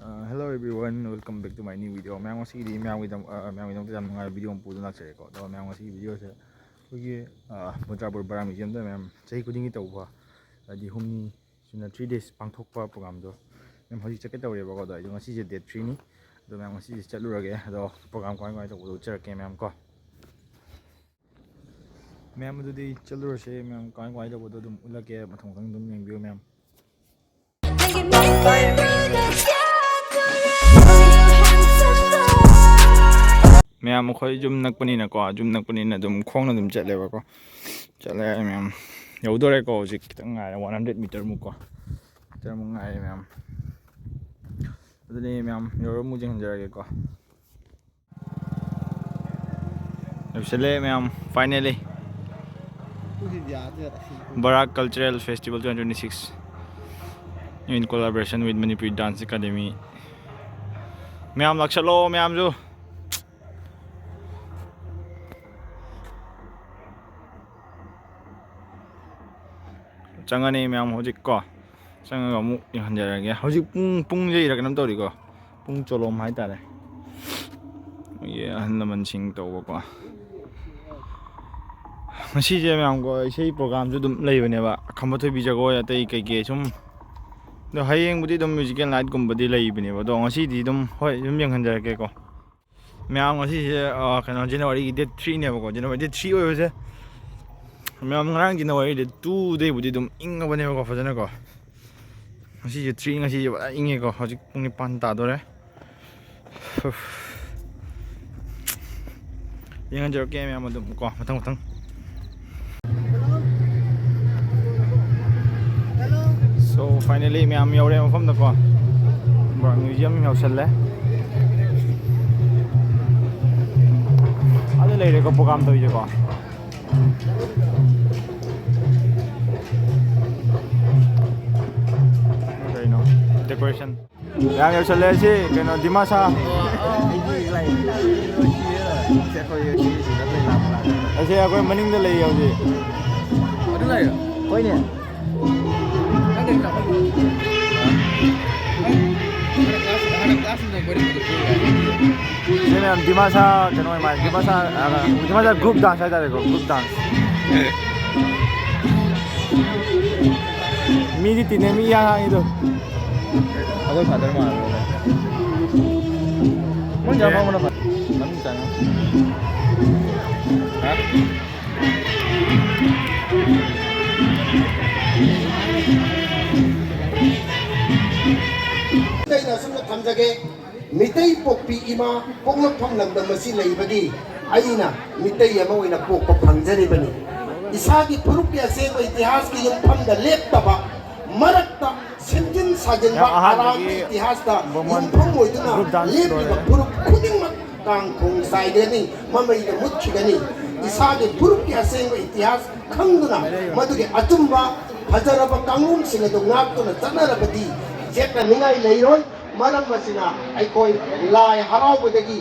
Hello everyone, welcome back to my new video. Ma'am ngasi yam ngai video pu na chare ko. Do ma'am ngasi video se kogi Mujapur Bara Museum da ma'am chahi khuding gi tawba di humni suna 3 days pangthokpa program do. Ma'am hoji chake tawre ba ko do ngasi je date 3 ni. Do ma'am ngasi je chalurage do program kwai tawdo charake ma'am ko. Ma'am adu chalurase ma'am kwai tawdo dum ulake mathong thang dum yeng bio ma'am. Ma'am अखोई जुम नकपनी को जुम नकपनी दुम खोंग दुम चलेबको चले ma'am यौदोरे को हजिक खितंग 100 metre मुको metre मु गाय ma'am अदुनी ma'am यौरो मु जंजरगे को चले ma'am finally Barak Cultural Festival 2026 in collaboration with Manipur Dance Academy. Ma'am लक्षलो मैम जो चंगने मैम हजिक को चंगा अमु यहंजरगे हजिक पुंग जे इरकनम तौरीको पुंग चोलोम हाइतारे ये अहनमन सिंह तौबको मसीजे मैम को इसे प्रोग्राम जो दुम लेबनेबा खमथोबी जगोय अतै कैके सुम दो हयेंबुदी दुम म्यूजिकल नाइट गुम्बदी लेबनेबा दो ngasi दुम होय जुम यंगहंजरगे को मैम ngasi कनो जनवरी डेट 3 नेबको जनवरी डेट 3 ओयबसे मैम ngarang जनवरी डेट 2 देबुदी दुम इंगबनेबको फजनको ngasi je 3 ngasi je ingeko hojik pung 9 तादोरे यंगहंजरगे मैम दुम को मथंग मथंग So finally मैम यौरे मफम दको Barak Museum यौसले आदे लेरे को प्रोग्राम तोइजे को कइनो डेकोरेशन याम यौसले से कइनो दिमासा ऐसे अकोय मनिंग दे ले यौजे अदु लाय कोइने मैम दिमासा कनो दिमासा ग्रुप डांस है ग्रुप डांस मीदी तीने मी यहाँ इधर अगर फादर मार मन जामा मन मन जाना हाँ थमजगे मितई पोपी इमा पोंगलफम लंगदम मसी लेबगी आइना मितई अमा ओइना पोप फंगजरिबनी इसागी फुरुक के असेंग इतिहास की युमफम द लेपतबा मरक्ता सिंजिन साजिनबा आराम इतिहास दा युमफम ओइदुना लेपिबा फुरुक खुदिंगमक कांगखोंग साइदेनी ममैदा मुच्छिगनी इसागी फुरुक के असेंग इतिहास खंगदुना मदुगे अचुंबा फजरबा कांगुम सिंग दो नाक्तुना चनरबदी जेक्ना निंगाई लेरोय Malam masina ay koy lai haraw budagi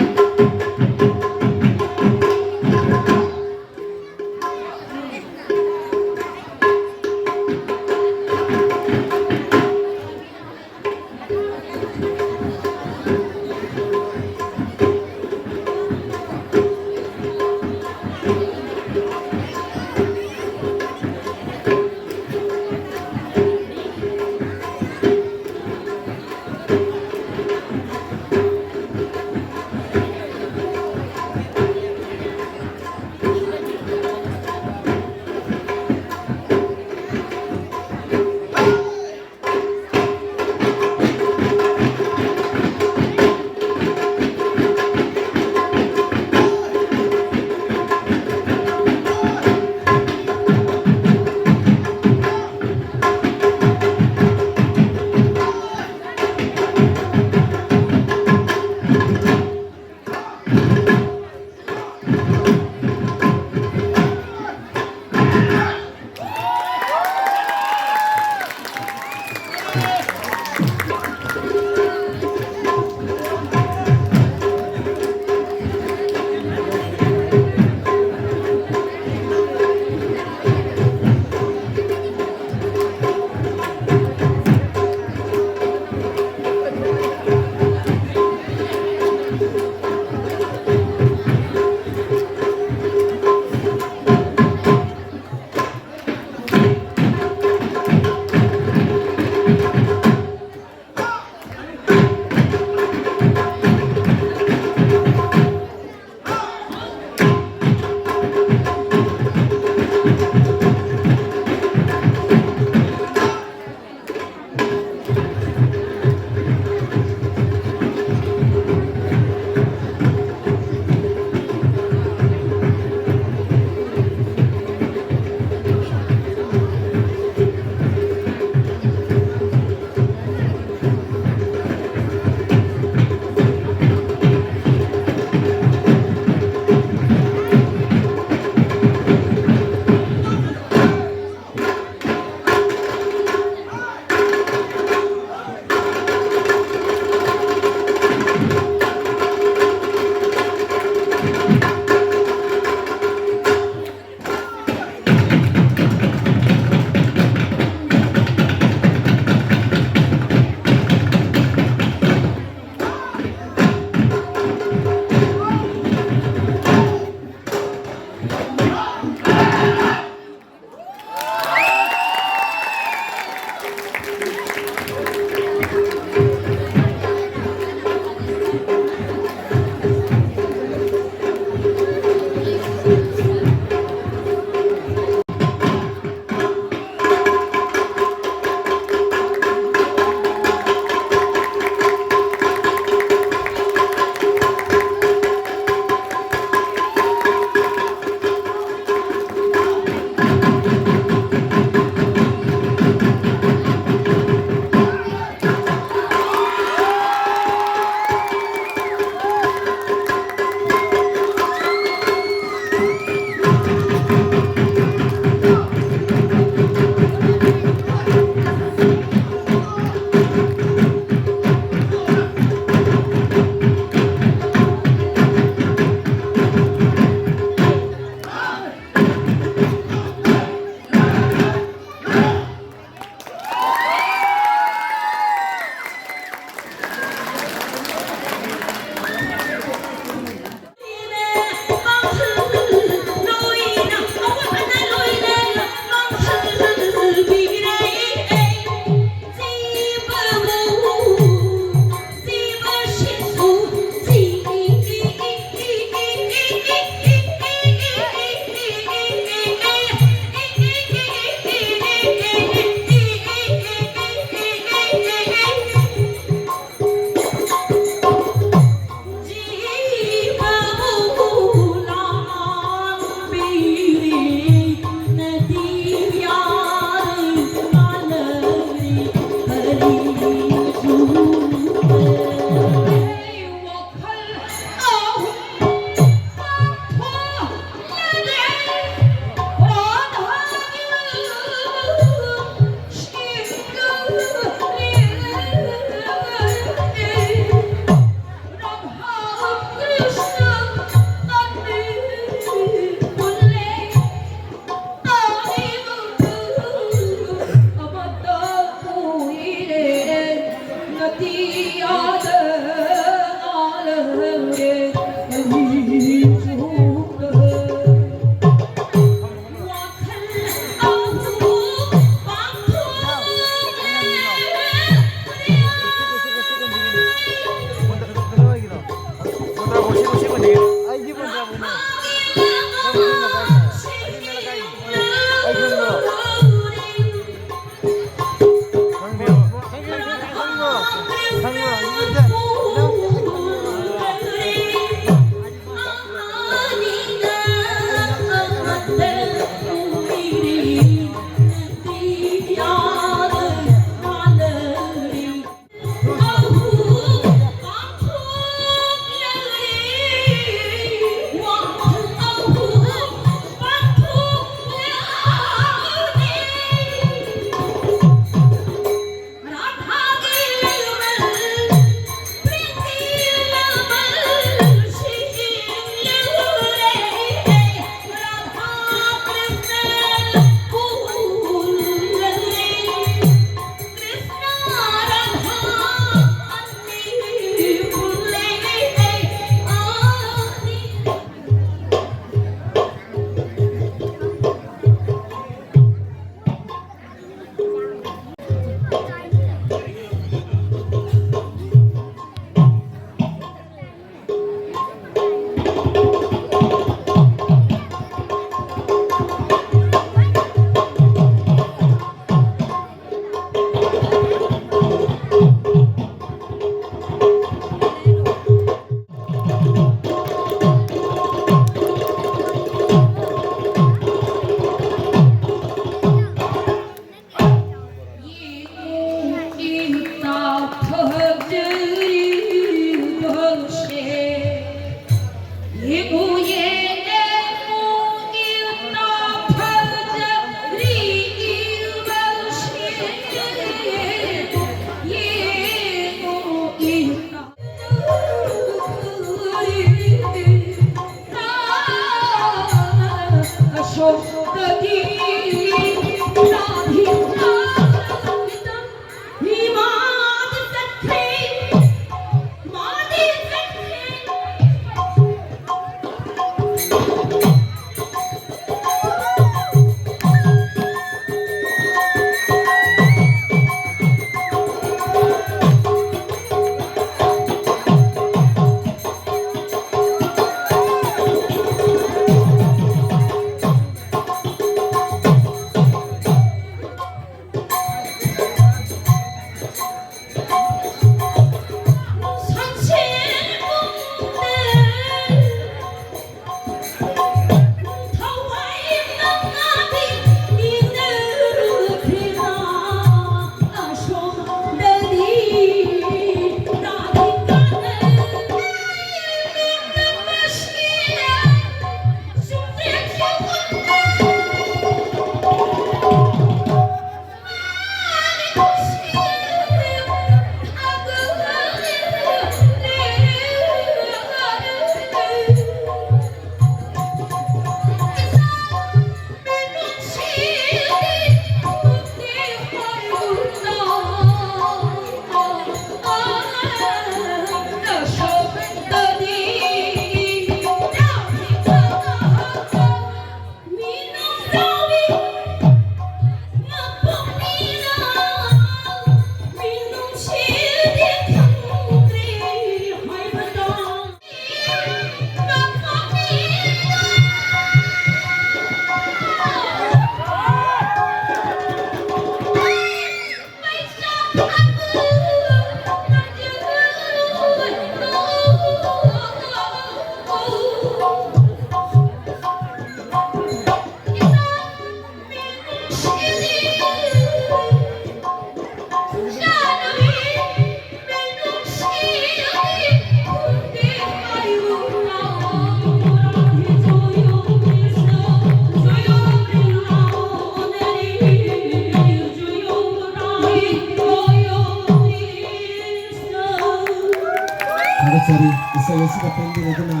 Sorry, saya sudah pending itu na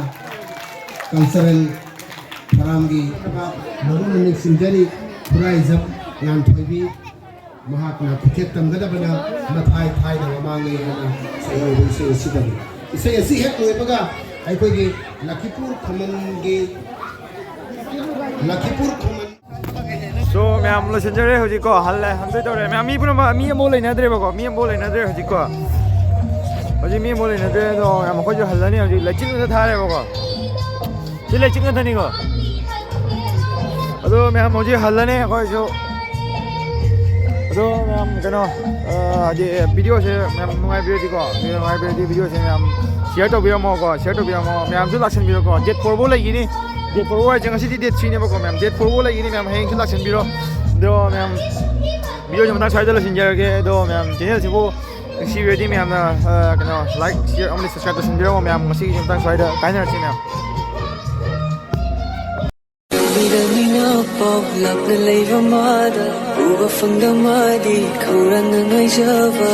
cultural paramgi namun simjani tourism ngan phoibi mahakna tiket tamgada bana mathai thai na mamangi ana saya wisi sidam saya si hek loi baga ai koi gi Lakipur khaman So ma'am लोचनजरे होजी को हल्ले हमसे तो रे ma'am मी पुनो मी मोले नदरे बको मी मोले नदरे होजी को होजी मी मोले नदरे तो मैम को जो हल्ला नहीं होजी लेचिन में था रे बको जी लेचिन का नहीं को अदो मैम होजी हल्ला नहीं को जो अदो मैम कनो आजे वीडियो से मैम नुआई वीडियो से मैम शेयर तो बिया मो मैम जो लाक्सन बिया को जेट फोरबो लगी नहीं डेट 4 वाइ जंग सिटी डेट 3 ने बको मैम डेट 4 वो लगी मैम हेंग से लाक्सन बिरो दो मैम वीडियो जम ता साइड लसिन जागे दो मैम चैनल से वो सी रेडी मैम ना कनो लाइक शेयर अमली सब्सक्राइब लसिन बिरो मैम मसी जम ता साइड काइनर सी ma'am Mina pop lap na lay vamada Uba fang damadi Kauran na ngay java